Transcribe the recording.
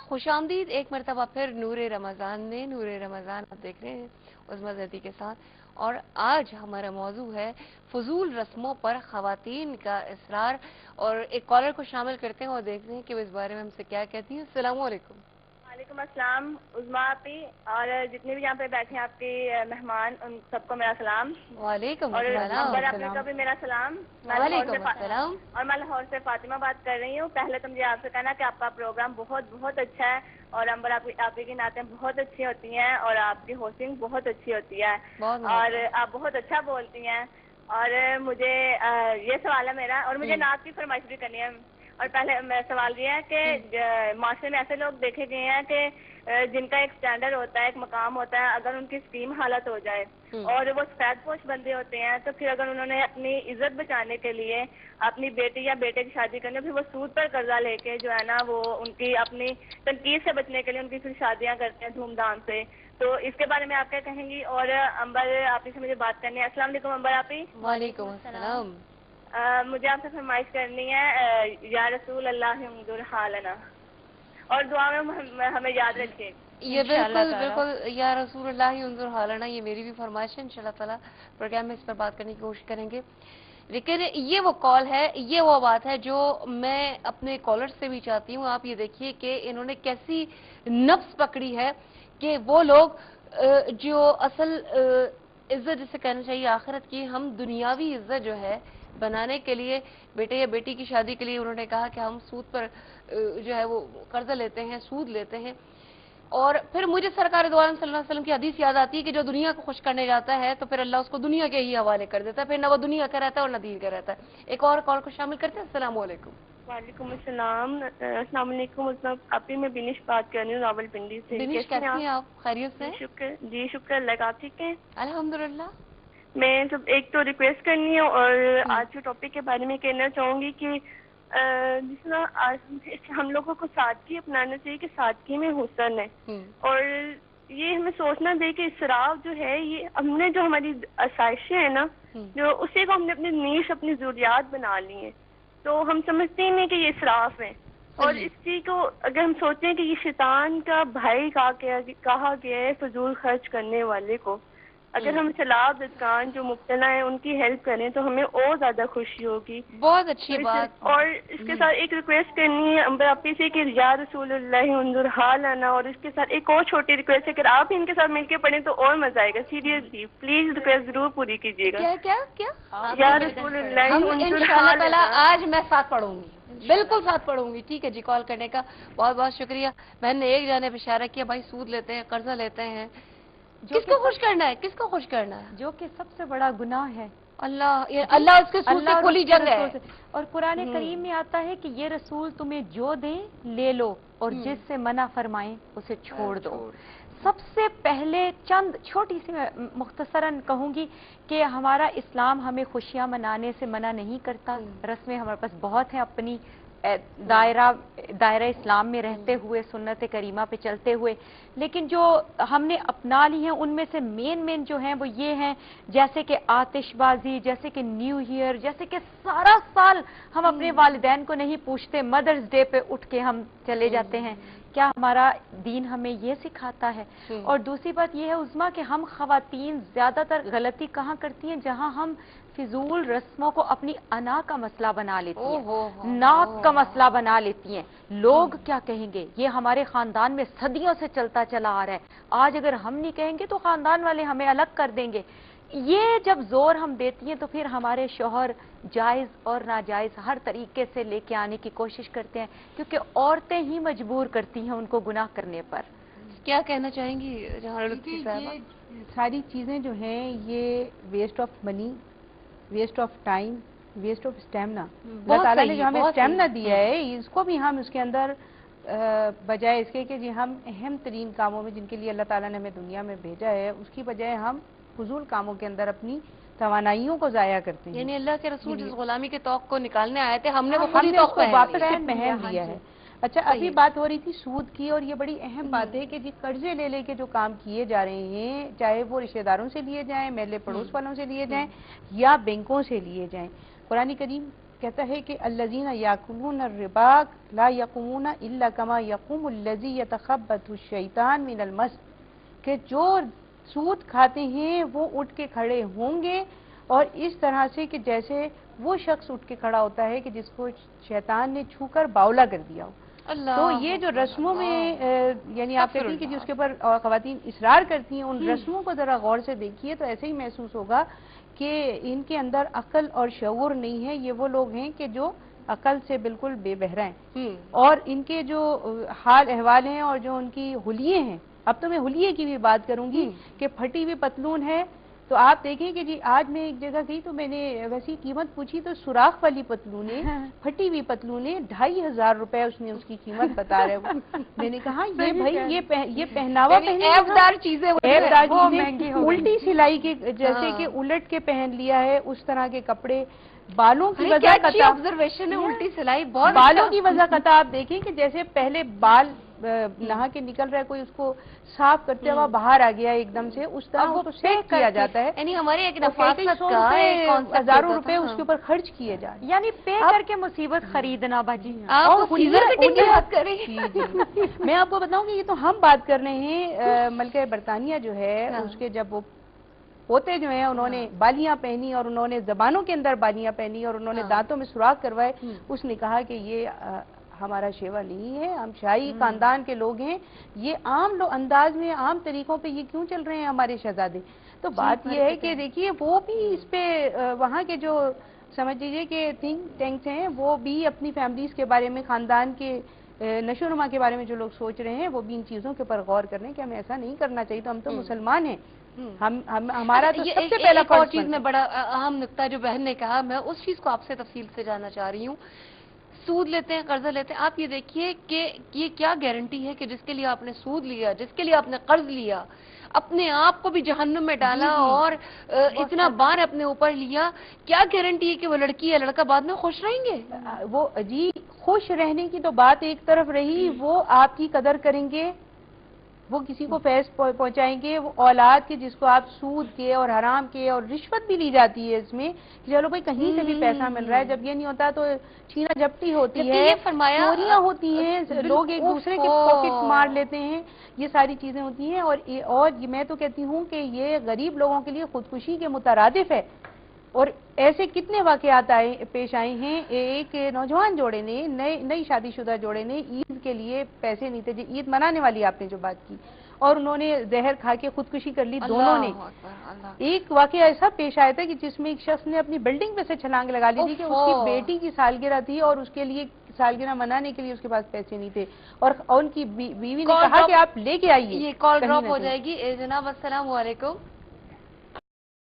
खुशामदीद एक मरतबा फिर नूर रमज़ान में। नूर रमज़ान आप देख रहे हैं उज़मा ज़ैदी के साथ, और आज हमारा मौजू है फजूल रस्मों पर ख़वातीन का इसरार। और एक कॉलर को शामिल करते हैं और देखते हैं कि वो इस बारे में हमसे क्या कहती हैं। अस्सलामु अलैकुम। वालेकुम अस्सलाम उज़मा आपी, और जितने भी यहाँ पे बैठे हैं आपके मेहमान, उन सबको मेरा सलाम। वालेकुम और अस्सलाम। अंबर आपी को भी मेरा सलाम। वालेकुम अस्सलाम। और मैं लाहौर से फातिमा बात कर रही हूँ। पहले तो मुझे आपसे कहना कि आपका प्रोग्राम बहुत बहुत अच्छा है, और अंबर आपी की नातें बहुत अच्छी होती हैं, और आपकी होस्टिंग बहुत अच्छी होती है, और आप बहुत अच्छा बोलती हैं। और मुझे ये सवाल है मेरा, और मुझे नात की फरमाइश भी करनी है। और पहले मेरा सवाल ये है कि माशरे में ऐसे लोग देखे गए हैं कि जिनका एक स्टैंडर्ड होता है, एक मकाम होता है, अगर उनकी स्कीम हालत हो जाए और वो सफेद पोश बंदे होते हैं, तो फिर अगर उन्होंने अपनी इज्जत बचाने के लिए अपनी बेटी या बेटे की शादी करनी, फिर वो सूद पर कर्जा लेके जो है ना, वो उनकी अपनी तनकीद से बचने के लिए उनकी फिर शादियां करते हैं धूमधाम से। तो इसके बारे में आप क्या कहेंगी? और अंबर आपी से मुझे बात करनी है। अस्सलाम वालेकुम अंबर आपी। वालेकुम अस्सलाम। मुझे आपसे फरमाइश करनी है, या रसूल अल्लाह उंजुर हालना, और दुआ में हमें याद रखिए। ये बिल्कुल बिल्कुल, या रसूलुल्लाह उंजुर हालना, ये मेरी भी फरमाइश है। इंशाल्लाह ताला प्रोग्राम में इस पर बात करने की कोशिश करेंगे। लेकिन ये वो कॉल है, ये वो बात है जो मैं अपने कॉलर से भी चाहती हूँ। आप ये देखिए कि इन्होंने कैसी नफ्स पकड़ी है कि वो लोग जो असल इज्जत जिसे कहना चाहिए आखिरत की, हम दुनियावी इज्जत जो है बनाने के लिए, बेटे या बेटी की शादी के लिए उन्होंने कहा कि हम सूद पर जो है वो कर्जा लेते हैं, सूद लेते हैं। और फिर मुझे सरकार दो आलम सल्लल्लाहु अलैहि वसल्लम की हदीस याद आती है कि जो दुनिया को खुश करने जाता है तो फिर अल्लाह उसको दुनिया के ही हवाले कर देता है, फिर न वो दुनिया का रहता है और न दीन का रहता है। एक और कॉल को शामिल करते हैं। अस्सलाम वालेकुम। वालेकुम अस्सलाम। अस्सलाम वालेकुम आपी, मैं बिनिश बात कर रही हूँ रावलपिंडी से। बिनिश कैसी हैं आप? खैरियत से? शुक्र अल्लाह का। आप ठीक है? अल्हम्दुलिल्लाह। मैं सब एक तो रिक्वेस्ट करनी है, और आज के टॉपिक के बारे में कहना चाहूंगी कि जिस तरह आज हम लोगों को सादगी अपनाना चाहिए कि सादगी में हुस्न है, और ये हमें सोचना दे कि इसराफ जो है, ये हमने जो हमारी आसाइशें है ना, जो उसी को हमने अपनी नीश, अपनी जरूरियात बना ली है, तो हम समझते ही नहीं कि ये इसराफ है। और इस चीज को अगर हम सोचें कि ये शैतान का भाई कहा गया है फजूल खर्च करने वाले को, अगर हम सलाब दुकान जो मुब्तला है उनकी हेल्प करें तो हमें और ज्यादा खुशी होगी। बहुत अच्छी बात। और इसके साथ एक रिक्वेस्ट करनी है अंबर आपी से कि या रसूलुल्लाह उंजुर हालना, और इसके साथ एक और छोटी रिक्वेस्ट है कि आप इनके साथ मिलके पढ़ें तो और मजा आएगा। सीरियसली प्लीज रिक्वेस्ट जरूर पूरी कीजिएगा। क्या क्या क्या? या रसूलुल्लाह उंजुर हालना। आज मैं साथ पढ़ूंगी, बिल्कुल साथ पढ़ूंगी। ठीक है जी, कॉल करने का बहुत बहुत शुक्रिया। बहन ने एक जाने इशारा किया, भाई सूद लेते हैं, कर्जा लेते हैं, किसको खुश करना है? किसको खुश करना है? जो कि सबसे बड़ा गुनाह है। अल्लाह उसके सूद से खुली जंग है। और कुरान करीम में आता है कि ये रसूल तुम्हें जो दें ले लो, और जिससे मना फरमाएं उसे छोड़ दो। सबसे पहले चंद छोटी सी मुख्तसरन कहूंगी कि हमारा इस्लाम हमें खुशियां मनाने से मना नहीं करता। रस्में हमारे पास बहुत हैं अपनी, दायरा इस्लाम में रहते हुए, सुन्नत करीमा पे चलते हुए, लेकिन जो हमने अपना ली हैं उनमें से मेन जो हैं वो ये हैं, जैसे कि आतिशबाजी, जैसे कि न्यू ईयर, जैसे कि सारा साल हम अपने वालिदैन को नहीं पूछते, मदर्स डे पे उठ के हम चले जाते हैं। क्या हमारा दीन हमें ये सिखाता है? और दूसरी बात ये है उज़्मा कि हम ख़वातीन ज्यादातर गलती कहाँ करती हैं, जहाँ हम फिजूल रस्मों को अपनी अना का मसला बना लेती हैं, नाक का मसला बना लेती हैं। लोग क्या कहेंगे, ये हमारे खानदान में सदियों से चलता चला आ रहा है, आज अगर हम नहीं कहेंगे तो खानदान वाले हमें अलग कर देंगे। ये जब जोर हम देती हैं तो फिर हमारे शौहर जायज और नाजायज हर तरीके से लेके आने की कोशिश करते हैं, क्योंकि औरतें ही मजबूर करती हैं उनको गुनाह करने पर। क्या कहना चाहेंगी जहाँ सारी चीजें जो हैं ये waste of money, waste of time, waste of stamina, अल्लाह ताला ने जो हमें स्टेमिना दिया है इसको भी हम उसके अंदर बजाय इसके कि जी हम अहम तरीन कामों में जिनके लिए अल्लाह ताला ने हमें दुनिया में भेजा है, उसकी बजाय हम फजूल कामों के अंदर अपनी तवानाइयों को जाया करते हैं। यानी अल्लाह के रसूल जिस गुलामी के तौक को निकालने आए थे, हमने वो वापस पहन लिया है। अच्छा, अभी बात हो रही थी सूद की, और ये बड़ी अहम बात है कि जी कर्जे ले लेके जो काम किए जा रहे हैं, चाहे वो रिश्तेदारों से लिए जाएं, मेले पड़ोस वालों से लिए जाएं या बैंकों से लिए जाएं, कुरान करीम कहता है कि अल्लज़ीना याकुलून रिबा ला यक़ूमून इल्ला कमा यक़ूमुल लज़ी यतखब्बतु शैतान मिनल मस, कि जो सूद खाते हैं वो उठ के खड़े होंगे और इस तरह से कि जैसे वो शख्स उठ के खड़ा होता है कि जिसको शैतान ने छूकर बावला कर दिया हो। तो ये जो रस्मों में यानी आप कहती हैं कि जिसके ऊपर ख़वातीन इसरार करती हैं, उन रस्मों को जरा गौर से देखिए तो ऐसे ही महसूस होगा कि इनके अंदर अक्ल और शऊर नहीं है। ये वो लोग हैं कि जो अकल से बिल्कुल बेबहरा हैं और इनके जो हाल अहवाल हैं और जो उनकी हुलिये हैं, अब तो मैं हुलिये की भी बात करूंगी कि फटी हुई पतलून है। तो आप देखें कि जी आज मैं एक जगह गई तो मैंने वैसी कीमत पूछी तो सुराख वाली पतलूने, फटी हुई पतलूने 2500 रुपए उसने उसकी कीमत बता रहे वो। मैंने कहा ये भाई ये पहनावा ऐबदार चीजें उल्टी सिलाई के जैसे कि उलट के पहन लिया है उस तरह के कपड़े, बालों की वजह कता ऑब्जर्वेशन है, उल्टी सिलाई बहुत बालों की वजह कता आप देखें कि जैसे पहले बाल नहा के निकल रहा है कोई उसको साफ करते हुआ बाहर आ गया एकदम से, उस तरह उसको सेट किया जाता है। यानी हमारे एक नफासत का हजारों रुपए उसके ऊपर खर्च किए जा रहे हैं, यानी पे करके मुसीबत खरीदना बाजी। आप सीजर कटिंग की बात कर रही हैं। मैं आपको बताऊं कि ये तो हम बात कर रहे हैं, मलका बरतानिया जो है उसके जब वो पोते जो हैं उन्होंने बालियां पहनी और उन्होंने जबानों के अंदर बालियां पहनी और उन्होंने दांतों में सुराख करवाए, उसने कहा कि ये हमारा शेवा नहीं है, हम शाही खानदान के लोग हैं, ये आम अंदाज में आम तरीकों पे ये क्यों चल रहे हैं हमारे शहजादे। तो बात ये है कि देखिए वो भी इस पे वहाँ के जो समझ लीजिए कि थिंक टैंक्स हैं वो भी अपनी फैमिलीज के बारे में, खानदान के नशोनुमा के बारे में जो लोग सोच रहे हैं वो भी इन चीजों के ऊपर गौर कर रहे हैं कि हमें ऐसा नहीं करना चाहिए। तो हम तो मुसलमान हैं, हम हमारा तो सबसे पहला एक और चीज में बड़ा अहम नुक्ता जो बहन ने कहा, मैं उस चीज को आपसे तफसील से जानना चाह रही हूँ। सूद लेते हैं, कर्जा लेते हैं, आप ये देखिए कि ये क्या गारंटी है कि जिसके लिए आपने सूद लिया, जिसके लिए आपने कर्ज लिया, अपने आप को भी जहन्नुम में डाला और इतना बार अपने ऊपर लिया, क्या गारंटी है कि वो लड़की या लड़का बाद में खुश रहेंगे? वो जी खुश रहने की तो बात एक तरफ रही, वो आपकी कदर करेंगे, वो किसी को फैज पहुंचाएंगे, वो औलाद के जिसको आप सूद के और हराम के और रिश्वत भी ली जाती है इसमें कि चलो भाई कहीं से भी पैसा मिल रहा है, जब ये नहीं होता तो छीना झपटी होती है, चोरियां होती हैं, लोग एक दूसरे के पॉकेट मार लेते हैं, ये सारी चीजें होती हैं। और मैं तो कहती हूँ कि ये गरीब लोगों के लिए खुदकुशी के मुतरादिफ है। और ऐसे कितने वाकयात पेश आए हैं। एक नौजवान जोड़े ने, नई शादीशुदा जोड़े ने ईद के लिए पैसे नहीं थे, ईद मनाने वाली आपने जो बात की, और उन्होंने जहर खा के खुदकुशी कर ली दोनों ने। एक वाकया ऐसा पेश आया था कि जिसमें एक शख्स ने अपनी बिल्डिंग पे से छलांग लगा ली थी कि उसकी बेटी की सालगिरह थी और उसके लिए सालगिरह मनाने के लिए उसके पास पैसे नहीं थे, और उनकी बीवी ने कहा कि आप लेके आइए। ये कॉल ड्रॉप हो जाएगी। जनाब अस्सलाम वालेकुम।